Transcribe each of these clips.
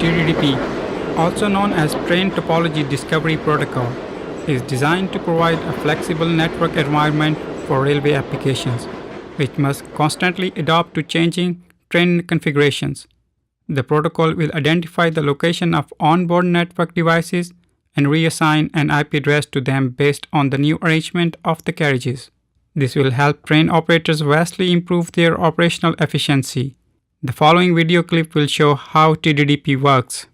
Trdp, also known as Train Topology Discovery Protocol, is designed to provide a flexible network environment for railway applications, which must constantly adapt to changing train configurations. The protocol will identify the location of onboard network devices and reassign an IP address to them based on the new arrangement of the carriages. This will help train operators vastly improve their operational efficiency. The following video clip will show how TDDP works.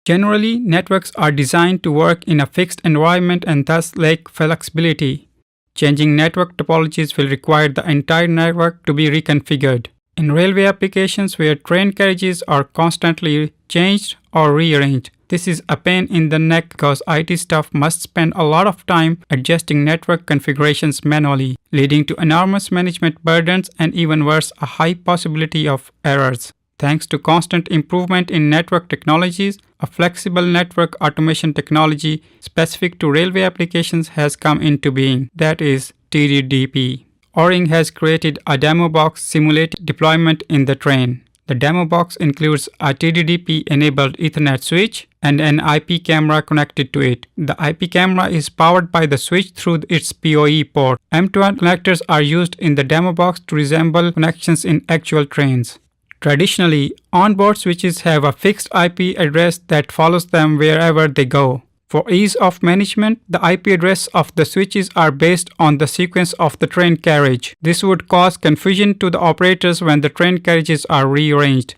Generally, networks are designed to work in a fixed environment and thus lack flexibility. Changing network topologies will require the entire network to be reconfigured. In railway applications where train carriages are constantly changed or rearranged, this is a pain in the neck because IT staff must spend a lot of time adjusting network configurations manually, leading to enormous management burdens and even worse, a high possibility of errors. Thanks to constant improvement in network technologies, a flexible network automation technology specific to railway applications has come into being, that is TDDP. O-Ring has created a demo box simulated deployment in the train. The demo box includes a TDDP-enabled Ethernet switch and an IP camera connected to it. The IP camera is powered by the switch through its PoE port. M2M connectors are used in the demo box to resemble connections in actual trains. Traditionally, onboard switches have a fixed IP address that follows them wherever they go. For ease of management, the IP address of the switches are based on the sequence of the train carriage. This would cause confusion to the operators when the train carriages are rearranged,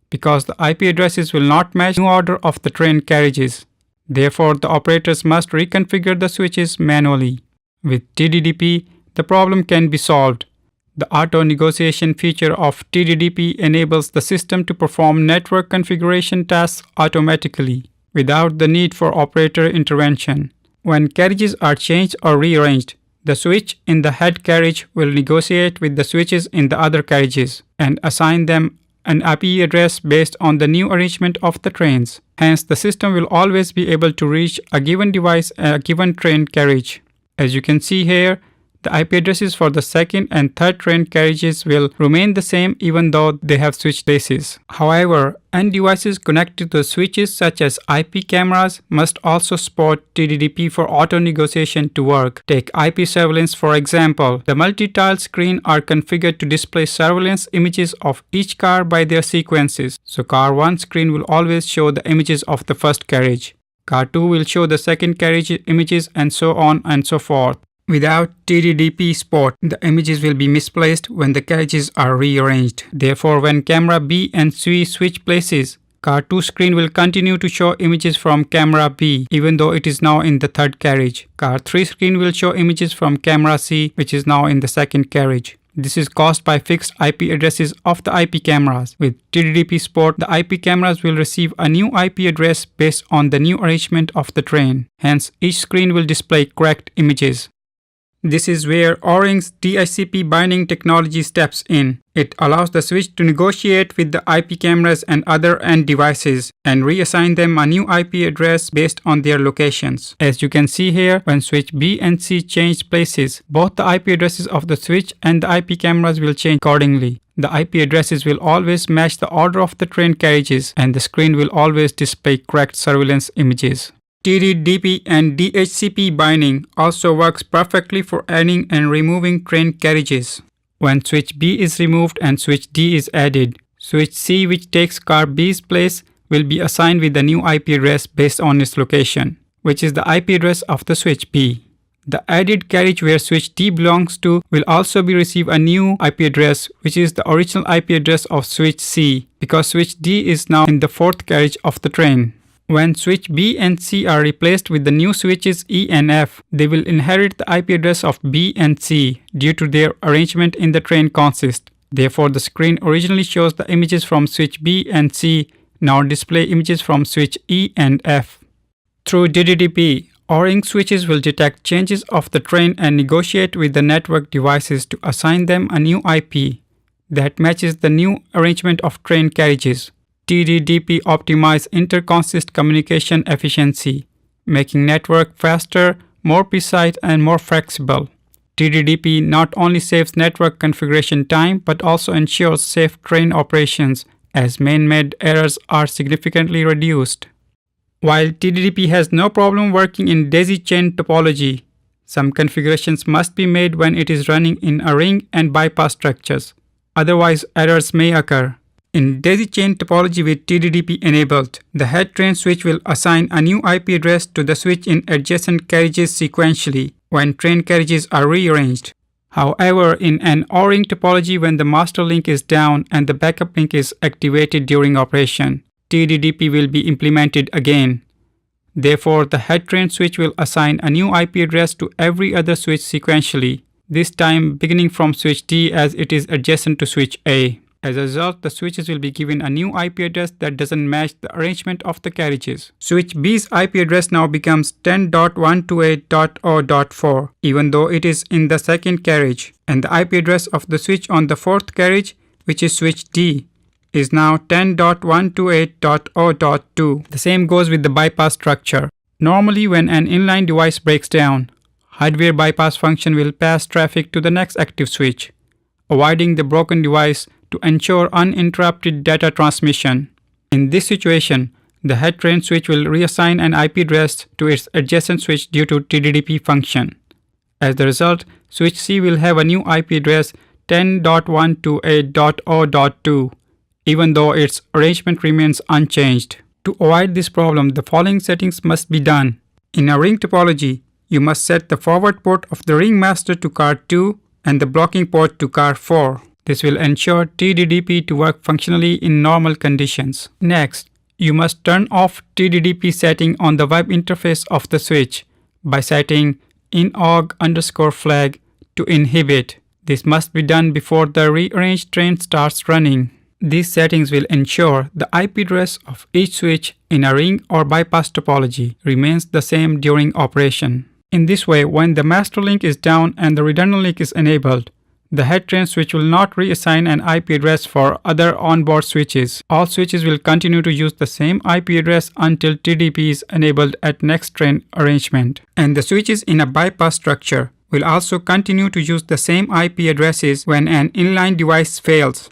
because the IP addresses will not match the new order of the train carriages. Therefore, the operators must reconfigure the switches manually. With TDDP, the problem can be solved. The auto-negotiation feature of TDDP enables the system to perform network configuration tasks automatically, without the need for operator intervention. When carriages are changed or rearranged, the switch in the head carriage will negotiate with the switches in the other carriages and assign them an IP address based on the new arrangement of the trains. Hence, the system will always be able to reach a given device at a given train carriage. As you can see here, the IP addresses for the second and third train carriages will remain the same even though they have switched bases. However, end devices connected to the switches such as IP cameras must also support TDDP for auto-negotiation to work. Take IP surveillance for example. The multi-tile screen are configured to display surveillance images of each car by their sequences. So car 1 screen will always show the images of the first carriage. Car 2 will show the second carriage images and so on and so forth. Without TDDP support, the images will be misplaced when the carriages are rearranged. Therefore, when camera B and C switch places, car 2 screen will continue to show images from camera B, even though it is now in the third carriage. Car 3 screen will show images from camera C, which is now in the second carriage. This is caused by fixed IP addresses of the IP cameras. With TDDP support, the IP cameras will receive a new IP address based on the new arrangement of the train. Hence, each screen will display correct images. This is where O-Ring's DHCP binding technology steps in. It allows the switch to negotiate with the IP cameras and other end devices and reassign them a new IP address based on their locations. As you can see here, when switch B and C change places, both the IP addresses of the switch and the IP cameras will change accordingly. The IP addresses will always match the order of the train carriages and the screen will always display correct surveillance images. TDDP and DHCP binding also works perfectly for adding and removing train carriages. When switch B is removed and switch D is added, switch C, which takes car B's place, will be assigned with the new IP address based on its location, which is the IP address of the switch B. The added carriage where switch D belongs to will also receive a new IP address, which is the original IP address of switch C, because switch D is now in the fourth carriage of the train. When switch B and C are replaced with the new switches E and F, they will inherit the IP address of B and C due to their arrangement in the train consist. Therefore, the screen originally shows the images from switch B and C, now display images from switch E and F. Through TDDP, O-Ring switches will detect changes of the train and negotiate with the network devices to assign them a new IP that matches the new arrangement of train carriages. TDDP optimize inter-consist communication efficiency, making network faster, more precise and more flexible. TDDP not only saves network configuration time but also ensures safe train operations, as man-made errors are significantly reduced. While TDDP has no problem working in daisy chain topology, some configurations must be made when it is running in a ring and bypass structures. Otherwise, errors may occur. In daisy chain topology with TDDP enabled, the head train switch will assign a new IP address to the switch in adjacent carriages sequentially when train carriages are rearranged. However, in an O-ring topology, when the master link is down and the backup link is activated during operation, TDDP will be implemented again. Therefore, the head train switch will assign a new IP address to every other switch sequentially, this time beginning from switch D as it is adjacent to switch A. As a result, the switches will be given a new IP address that doesn't match the arrangement of the carriages. Switch B's IP address now becomes 10.128.0.4, even though it is in the second carriage, and the IP address of the switch on the fourth carriage, which is switch D, is now 10.128.0.2. The same goes with the bypass structure. Normally, when an inline device breaks down, hardware bypass function will pass traffic to the next active switch, avoiding the broken device to ensure uninterrupted data transmission. In this situation, the head train switch will reassign an IP address to its adjacent switch due to TDDP function. As a result, switch C will have a new IP address 10.128.0.2, even though its arrangement remains unchanged. To avoid this problem, the following settings must be done. In a ring topology, you must set the forward port of the ring master to card 2 and the blocking port to card 4. This will ensure TDDP to work functionally in normal conditions. Next, you must turn off TDDP setting on the web interface of the switch by setting inOG_flag to inhibit. This must be done before the rearranged train starts running. These settings will ensure the IP address of each switch in a ring or bypass topology remains the same during operation. In this way, when the master link is down and the redundant link is enabled, the head train switch will not reassign an IP address for other onboard switches. All switches will continue to use the same IP address until TDP is enabled at next train arrangement. And the switches in a bypass structure will also continue to use the same IP addresses when an inline device fails.